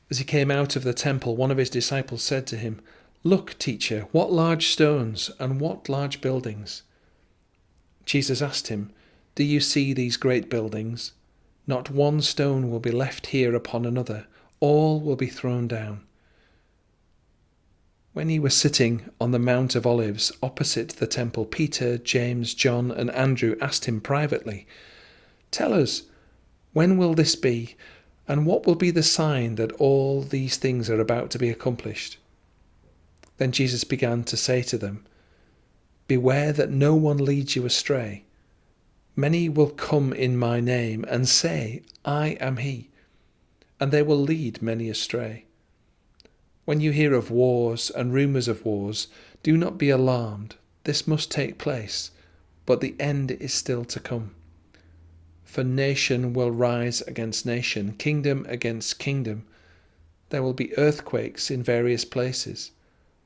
As he came out of the temple, one of his disciples said to him, "Look, teacher, what large stones and what large buildings." Jesus asked him, "Do you see these great buildings? Not one stone will be left here upon another. All will be thrown down." When he was sitting on the Mount of Olives opposite the temple, Peter, James, John, and Andrew asked him privately, "Tell us, when will this be? And what will be the sign that all these things are about to be accomplished?" Then Jesus began to say to them, "Beware that no one leads you astray. Many will come in my name and say, 'I am he,' and they will lead many astray. When you hear of wars and rumors of wars, do not be alarmed. This must take place, but the end is still to come. For nation will rise against nation, kingdom against kingdom. There will be earthquakes in various places.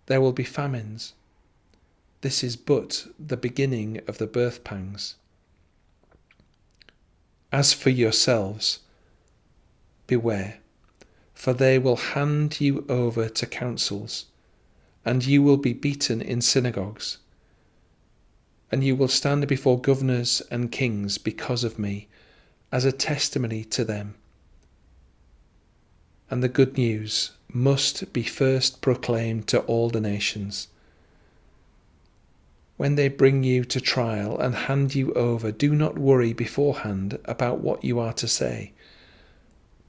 There will be famines. This is but the beginning of the birth pangs. As for yourselves, beware, for they will hand you over to councils, and you will be beaten in synagogues, and you will stand before governors and kings because of me, as a testimony to them. And the good news must be first proclaimed to all the nations. When they bring you to trial and hand you over, do not worry beforehand about what you are to say,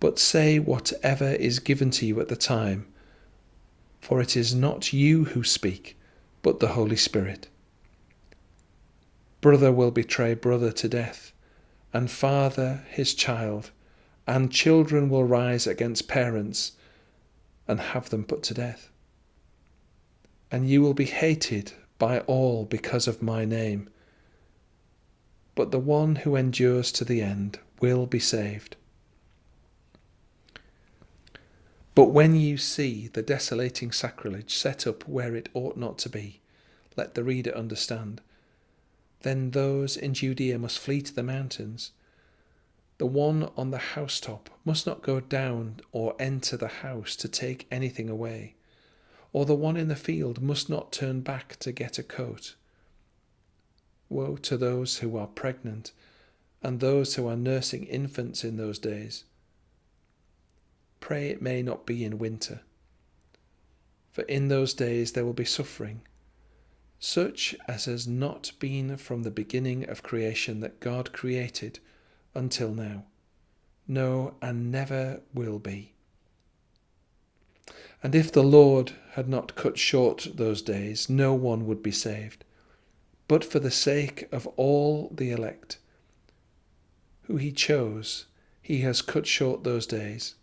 but say whatever is given to you at the time, for it is not you who speak, but the Holy Spirit. Brother will betray brother to death, and father his child, and children will rise against parents and have them put to death. And you will be hated by all because of my name, but the one who endures to the end will be saved. But when you see the desolating sacrilege set up where it ought not to be, let the reader understand. Then those in Judea must flee to the mountains. The one on the housetop must not go down or enter the house to take anything away, or the one in the field must not turn back to get a coat. Woe to those who are pregnant and those who are nursing infants in those days. Pray it may not be in winter, for in those days there will be suffering, such as has not been from the beginning of creation that God created until now. No, and never will be. And if the Lord had not cut short those days, no one would be saved. But for the sake of all the elect, who he chose, he has cut short those days.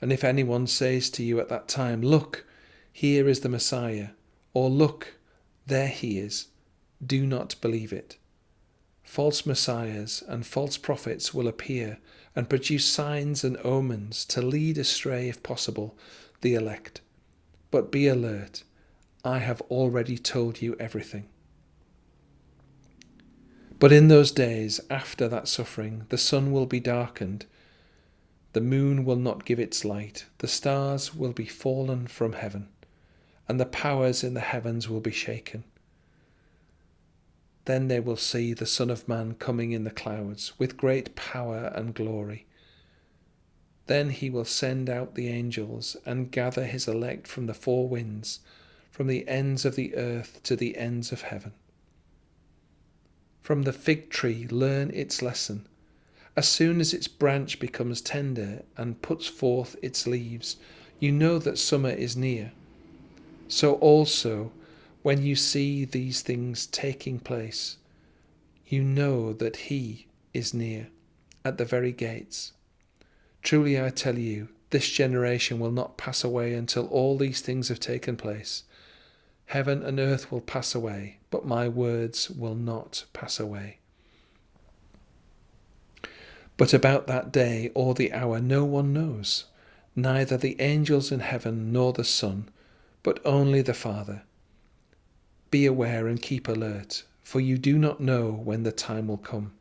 And if anyone says to you at that time, 'Look, here is the Messiah,' or 'Look, there he is,' do not believe it. False messiahs and false prophets will appear and produce signs and omens to lead astray, if possible, the elect. But be alert, I have already told you everything. But in those days, after that suffering, the sun will be darkened, the moon will not give its light, the stars will be fallen from heaven, and the powers in the heavens will be shaken. Then they will see the Son of Man coming in the clouds with great power and glory. Then he will send out the angels and gather his elect from the four winds, from the ends of the earth to the ends of heaven. From the fig tree learn its lesson. As soon as its branch becomes tender and puts forth its leaves, you know that summer is near. So also, when you see these things taking place, you know that he is near, at the very gates. Truly I tell you, this generation will not pass away until all these things have taken place. Heaven and earth will pass away, but my words will not pass away. But about that day or the hour no one knows, neither the angels in heaven nor the Son, but only the Father. Be aware and keep alert, for you do not know when the time will come.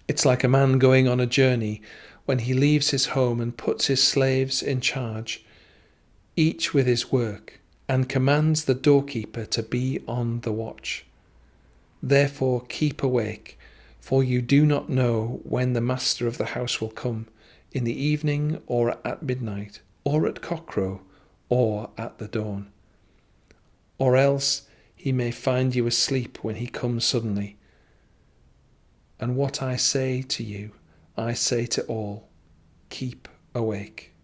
It's like a man going on a journey when he leaves his home and puts his slaves in charge, each with his work, and commands the doorkeeper to be on the watch. Therefore keep awake, for you do not know when the master of the house will come, in the evening, or at midnight, or at cockcrow, or at the dawn. Or else he may find you asleep when he comes suddenly. And what I say to you, I say to all, keep awake.